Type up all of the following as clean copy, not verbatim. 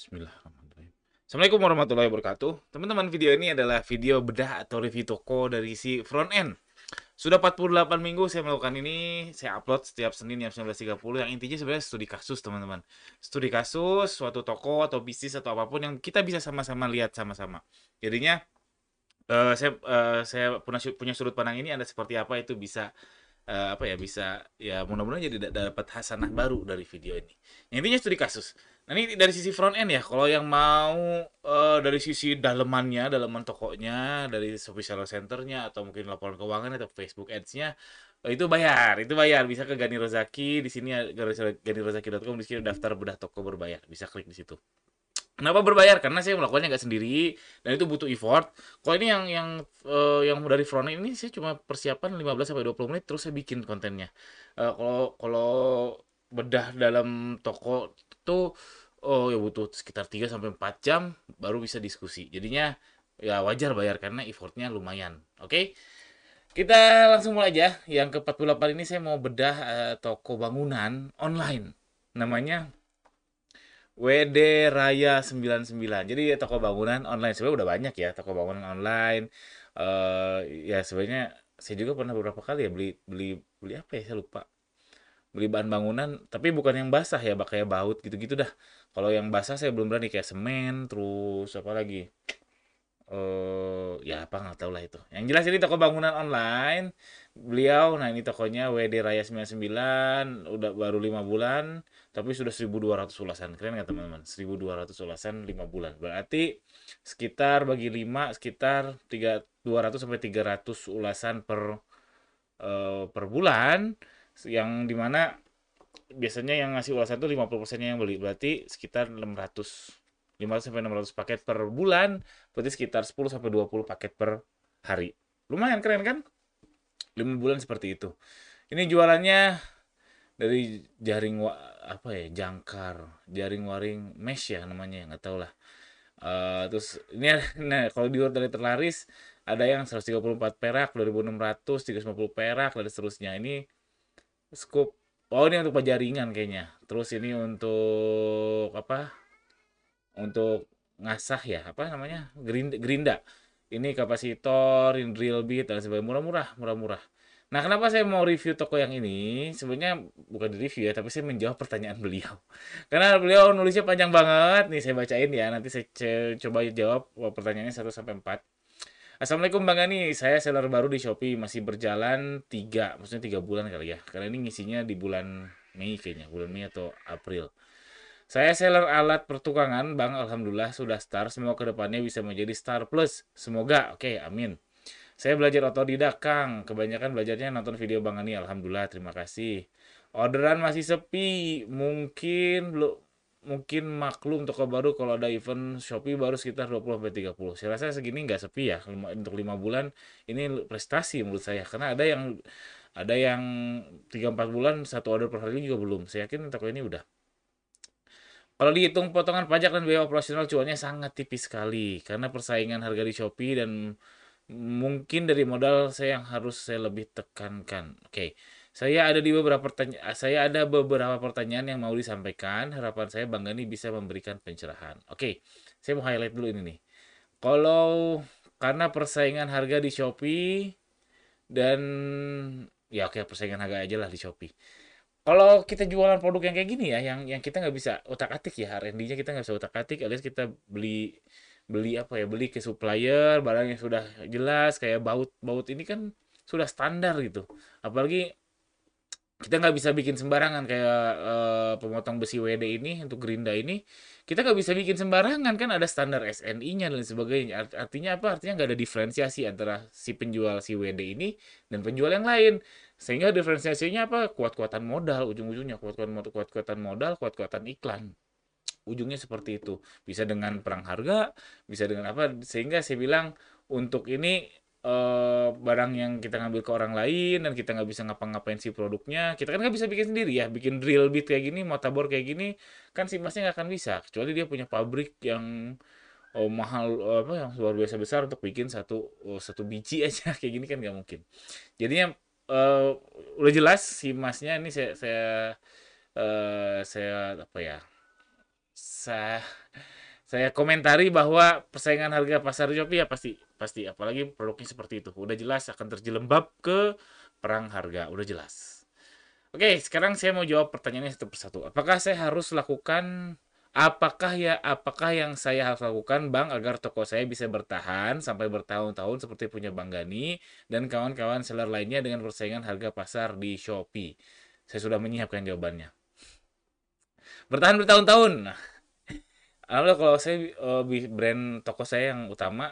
Bismillahirrahmanirrahim. Assalamualaikum warahmatullahi wabarakatuh. Teman-teman, video ini adalah video bedah atau review toko dari si front end. Sudah 48 minggu saya melakukan ini, saya upload setiap Senin jam 19.30. Yang intinya sebenarnya studi kasus, teman-teman. Studi kasus, suatu toko atau bisnis atau apapun yang kita bisa sama-sama lihat sama-sama. Jadinya saya punya sudut pandang ini ada seperti apa itu bisa apa ya bisa ya mudah-mudahan jadi dapat hasanah baru dari video ini. Yang intinya studi kasus. Nah ini dari sisi front end ya. Kalau yang mau dari sisi daleman tokonya, dari Shopee Seller Centernya atau mungkin laporan keuangan atau Facebook Ads-nya itu bayar bisa ke Gani Rozaki di sini ganirozaki.com di sini daftar bedah toko berbayar bisa klik di situ. Kenapa berbayar? Karena saya melakukannya nggak sendiri dan itu butuh effort. Kalau ini yang dari front end ini saya cuma persiapan 15 sampai 20 menit terus saya bikin kontennya. Kalau kalau bedah dalam toko itu oh ya butuh sekitar 3 sampai 4 jam baru bisa diskusi. Jadinya ya wajar bayar karena effortnya lumayan. Oke. Kita langsung mulai aja. Yang ke-48 ini saya mau bedah toko bangunan online. Namanya WD Raya 99. Jadi ya, toko bangunan online sebenarnya udah banyak ya toko bangunan online. Ya sebenarnya saya juga pernah beberapa kali ya beli beli beli apa ya saya lupa. Beli bahan bangunan tapi bukan yang basah ya, kayak baut gitu-gitu dah. Kalau yang basah saya belum berani kayak semen terus apa lagi? Ya apa nggak tahu lah itu. Yang jelas ini toko bangunan online. Beliau, nah ini tokonya WD Raya 99, udah baru 5 bulan, tapi sudah 1.200 ulasan. Keren nggak teman-teman? 1.200 ulasan 5 bulan. Berarti sekitar bagi 5 sekitar 200 sampai 300 ulasan per bulan. Yang dimana biasanya yang ngasih ulasan itu 50%-nya yang beli. Berarti sekitar 500 sampai 600 paket per bulan, berarti sekitar 10 sampai 20 paket per hari. Lumayan keren kan? 5 bulan seperti itu. Ini jualannya dari apa ya? Jangkar, jaring waring mesh ya namanya, nggak tahu lah. Terus ini nah kalau di dari terlaris ada yang 134 perak, 2.600, 350 perak dan seterusnya. Ini scoop. Oh, ini untuk penjaringan kayaknya. Terus ini untuk apa? Untuk ngasah ya apa namanya gerinda ini kapasitor ini drill bit dan sebagainya murah-murah. Nah kenapa saya mau review toko yang ini sebenarnya bukan di review ya tapi saya menjawab pertanyaan beliau karena beliau nulisnya panjang banget nih saya bacain ya nanti saya coba jawab pertanyaannya 1 sampai 4. Assalamualaikum Bang Gani, saya seller baru di Shopee masih berjalan maksudnya 3 bulan kali ya karena ini ngisinya di bulan Mei kayaknya bulan Mei atau April. Saya seller alat pertukangan, Bang. Alhamdulillah sudah start. Semoga kedepannya bisa menjadi star plus. Semoga. Oke, amin. Saya belajar otodidak, Kang. Kebanyakan belajarnya nonton video Bang Ani. Alhamdulillah, terima kasih. Orderan masih sepi. Mungkin maklum toko baru kalau ada event Shopee baru sekitar 20 sampai 30. Saya rasa segini nggak sepi ya untuk 5 bulan. Ini prestasi menurut saya karena ada yang 3 4 bulan satu order per hari juga belum. Saya yakin toko ini udah. Kalau dihitung potongan pajak dan biaya operasional cuannya sangat tipis sekali karena persaingan harga di Shopee dan mungkin dari modal saya yang harus saya lebih tekankan. Oke, saya ada beberapa pertanyaan yang mau disampaikan. Harapan saya Bang Gani bisa memberikan pencerahan. Oke, saya mau highlight dulu ini nih. Kalau karena persaingan harga di Shopee dan ya oke persaingan harga aja lah di Shopee. Kalau kita jualan produk yang kayak gini ya, yang kita nggak bisa otak-atik ya, R&D-nya kita nggak bisa otak-atik, alias kita beli beli apa ya, beli ke supplier, barang yang sudah jelas, kayak baut-baut ini kan sudah standar gitu. Apalagi kita nggak bisa bikin sembarangan kayak pemotong besi WD ini untuk gerinda ini kita nggak bisa bikin sembarangan kan ada standar SNI-nya dan sebagainya. Artinya apa? Artinya nggak ada diferensiasi antara si penjual si WD ini dan penjual yang lain. Sehingga diferensiasinya apa? Kuat-kuatan modal ujung-ujungnya kuat-kuatan modal, kuat-kuatan iklan. Ujungnya seperti itu. Bisa dengan perang harga, bisa dengan apa? Sehingga saya bilang untuk ini barang yang kita ngambil ke orang lain dan kita nggak bisa ngapa-ngapain si produknya, kita kan nggak bisa bikin sendiri ya, bikin drill bit kayak gini, motabor kayak gini, kan si masnya nggak akan bisa, kecuali dia punya pabrik yang mahal apa yang luar biasa besar untuk bikin satu biji aja kayak gini kan nggak mungkin. Jadinya eh, udah jelas si masnya ini saya apa ya saya komentari bahwa persaingan harga pasar Shopee ya pasti pasti apalagi produknya seperti itu. Udah jelas akan terjelembab ke perang harga, udah jelas. Oke, sekarang saya mau jawab pertanyaannya satu persatu. Apakah yang saya harus lakukan Bang agar toko saya bisa bertahan sampai bertahun-tahun seperti punya Bang Gani dan kawan-kawan seller lainnya dengan persaingan harga pasar di Shopee? Saya sudah menyiapkan jawabannya. Bertahan bertahun-tahun. Nah, alhamdulillah kalau saya brand toko saya yang utama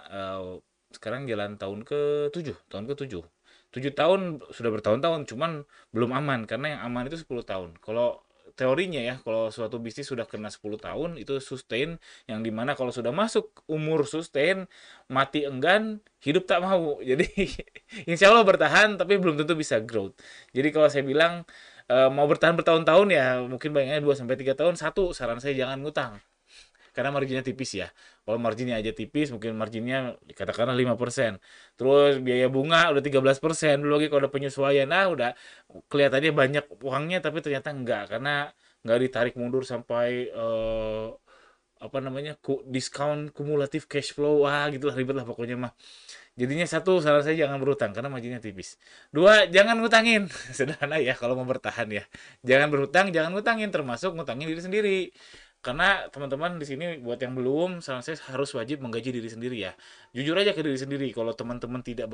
sekarang jalan tahun ke-7. 7 tahun sudah bertahun-tahun, cuman belum aman karena yang aman itu 10 tahun. Kalau teorinya ya, kalau suatu bisnis sudah kena 10 tahun itu sustain, yang dimana kalau sudah masuk umur sustain, mati enggan, hidup tak mau. Jadi insya Allah bertahan tapi belum tentu bisa growth. Jadi kalau saya bilang mau bertahan bertahun-tahun ya mungkin bayangnya 2 sampai 3 tahun. Satu, saran saya jangan ngutang karena marginnya tipis ya. Kalau marginnya aja tipis, mungkin marginnya katakanlah 5%. Terus biaya bunga udah 13%. Belum lagi kalau ada penyesuaian, udah kelihatannya banyak uangnya tapi ternyata enggak karena nggak ditarik mundur sampai apa namanya diskon kumulatif cash flow, wah gitulah ribet lah pokoknya mah. Jadinya satu, saran saya jangan berhutang karena marginnya tipis. Dua, jangan ngutangin. Sederhana ya kalau mau bertahan ya. Jangan berhutang, jangan ngutangin termasuk ngutangin diri sendiri. Karena teman-teman di sini buat yang belum, saran saya harus wajib menggaji diri sendiri ya. Jujur aja ke diri sendiri. Kalau teman-teman tidak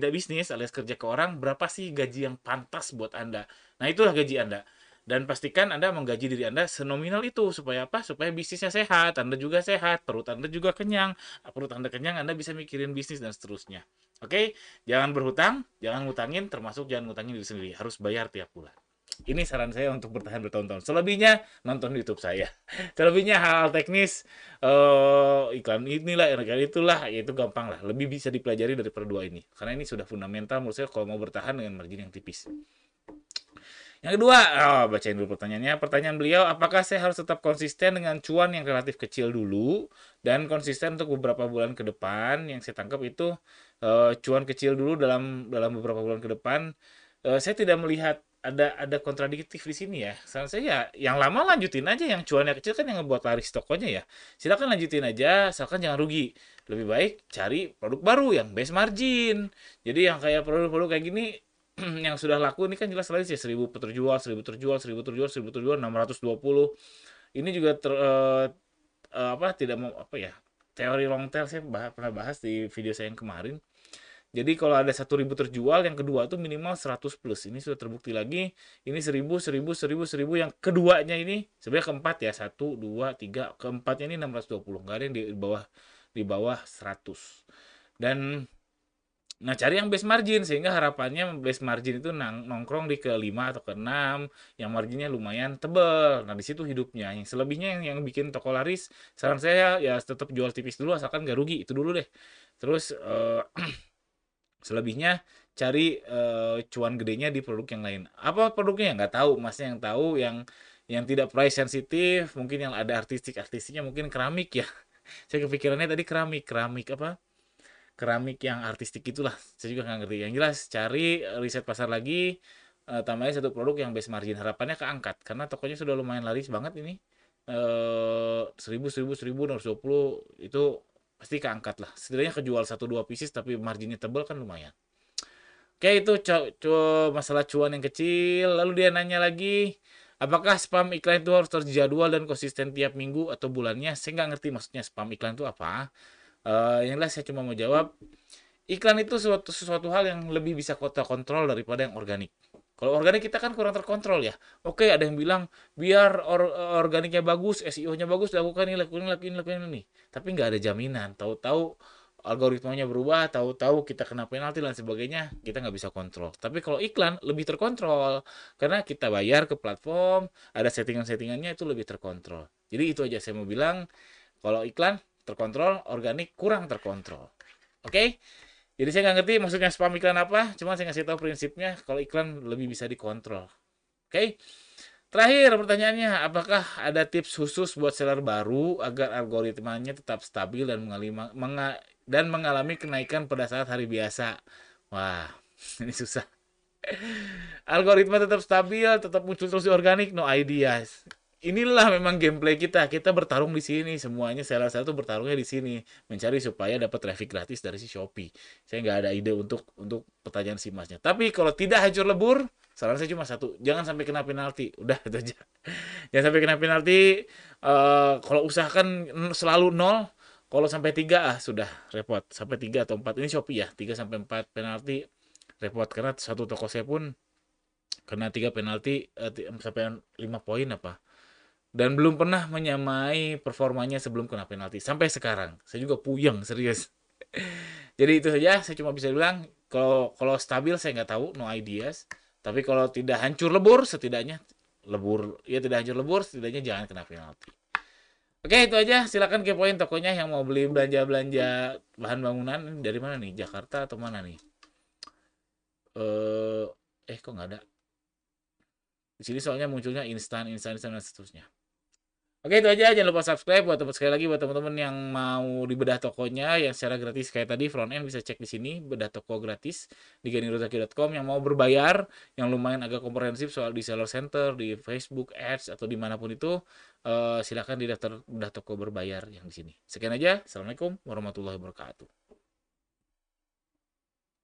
bisnis alias kerja ke orang, berapa sih gaji yang pantas buat Anda? Nah, itulah gaji Anda. Dan pastikan Anda menggaji diri Anda senominal itu supaya apa? Supaya bisnisnya sehat, Anda juga sehat, perut Anda juga kenyang. Perut Anda kenyang, Anda bisa mikirin bisnis dan seterusnya. Oke, jangan berhutang, jangan ngutangin, termasuk jangan ngutangin diri sendiri. Harus bayar tiap bulan. Ini saran saya untuk bertahan bertahun-tahun. Selebihnya nonton YouTube saya. Selebihnya hal teknis, iklan inilah, iklan itulah, ya itu gampang lah. Lebih bisa dipelajari daripada dua ini. Karena ini sudah fundamental menurut saya kalau mau bertahan dengan margin yang tipis. Yang kedua, bacain dulu pertanyaannya. Pertanyaan beliau, apakah saya harus tetap konsisten dengan cuan yang relatif kecil dulu dan konsisten untuk beberapa bulan ke depan? Yang saya tangkap itu cuan kecil dulu dalam beberapa bulan ke depan. Saya tidak melihat ada kontradiktif di sini ya. Saran saya ya, yang lama lanjutin aja, yang cuannya kecil kan yang ngebuat laris tokonya ya. Silakan lanjutin aja, asalkan jangan rugi. Lebih baik cari produk baru yang base margin. Jadi yang kayak produk-produk kayak gini yang sudah laku ini kan jelas laris ya, 1000 terjual, 1000 terjual, 1000 terjual, 1000 terjual, 620. Ini juga apa tidak mau apa ya? Teori long tail saya pernah bahas di video saya yang kemarin. Jadi kalau ada 1000 terjual, yang kedua tuh minimal 100 plus. Ini sudah terbukti lagi. Ini 1000, 1000, 1000, 1000. Yang keduanya ini sebenarnya keempat ya. 1, 2, 3. Keempatnya ini 620. Nggak ada yang di bawah 100. Dan nah, cari yang base margin sehingga harapannya base margin itu nongkrong di ke 5 atau ke 6 yang marginnya lumayan tebel. Nah, di situ hidupnya. Yang selebihnya yang bikin toko laris, saran saya ya tetap jual tipis dulu asalkan nggak rugi. Itu dulu deh. Terus selebihnya cari cuan gedenya di produk yang lain. Apa produknya? Nggak tahu. Masnya yang tahu yang tidak price sensitif, mungkin yang ada artistiknya mungkin keramik ya. Saya kepikirannya tadi keramik apa? Keramik yang artistik itulah. Saya juga nggak ngerti. Yang jelas cari riset pasar lagi, tambahin satu produk yang base margin. Harapannya keangkat karena tokonya sudah lumayan laris banget ini. 1000, 1000, 1000, 220 itu pasti keangkat lah. Setidaknya kejual 1-2 pieces tapi marginnya tebal kan lumayan. Oke, itu masalah cuan yang kecil. Lalu dia nanya lagi, apakah spam iklan itu harus terjadwal dan konsisten tiap minggu atau bulannya? Saya nggak ngerti maksudnya spam iklan itu apa. Yang jelas saya cuma mau jawab, iklan itu sesuatu hal yang lebih bisa kita kontrol daripada yang organik. Kalau organik kita kan kurang terkontrol ya. Oke, ada yang bilang biar organiknya bagus, SEO-nya bagus, lakukan ini, lakukan ini, lakukan ini, lakukan ini. Tapi nggak ada jaminan. Tahu-tahu algoritmanya berubah, tahu-tahu kita kena penalti dan sebagainya, kita nggak bisa kontrol. Tapi kalau iklan lebih terkontrol karena kita bayar ke platform, ada settingan-settingannya itu lebih terkontrol. Jadi itu aja saya mau bilang, kalau iklan terkontrol, organik kurang terkontrol. Oke? Jadi saya nggak ngerti maksudnya spam iklan apa, cuma saya ngasih tahu prinsipnya kalau iklan lebih bisa dikontrol. Oke? Terakhir pertanyaannya, apakah ada tips khusus buat seller baru agar algoritmanya tetap stabil dan mengalami kenaikan pada saat hari biasa? Wah, ini susah. Algoritma tetap stabil, tetap muncul terus di organik, no ideas. inilah memang gameplay kita. Kita bertarung di sini. Semuanya seller-seller tuh bertarungnya di sini, mencari supaya dapat traffic gratis dari si Shopee. Saya nggak ada ide untuk pertanyaan si Masnya. Tapi kalau tidak hancur lebur, saran saya cuma satu, jangan sampai kena penalti. Udah itu aja. Jangan sampai kena penalti. Kalau usahakan selalu nol. Kalau sampai 3 sudah repot. Sampai 3 atau 4 ini Shopee ya. 3 sampai 4 penalti repot karena satu toko saya pun kena 3 penalti sampai 5 poin apa. Dan belum pernah menyamai performanya sebelum kena penalti sampai sekarang. Saya juga puyeng serius. Jadi itu saja saya cuma bisa bilang kalau kalau stabil saya nggak tahu, no ideas. Tapi kalau tidak hancur lebur setidaknya lebur ya tidak hancur lebur setidaknya jangan kena penalti. Oke itu aja, silakan kepoin tokonya yang mau beli belanja-belanja bahan bangunan dari mana nih? Jakarta atau mana nih? Eh kok nggak ada? Di sini soalnya munculnya instan, instan, instan dan seterusnya. Oke itu aja, jangan lupa subscribe buat sekali lagi buat teman-teman yang mau dibedah tokonya yang secara gratis kayak tadi front end bisa cek di sini bedah toko gratis di ganirozaki.com. Yang mau berbayar yang lumayan agak komprehensif soal di seller center, di Facebook Ads atau dimanapun itu silakan di daftar bedah toko berbayar yang di sini. Sekian aja, assalamualaikum warahmatullahi wabarakatuh.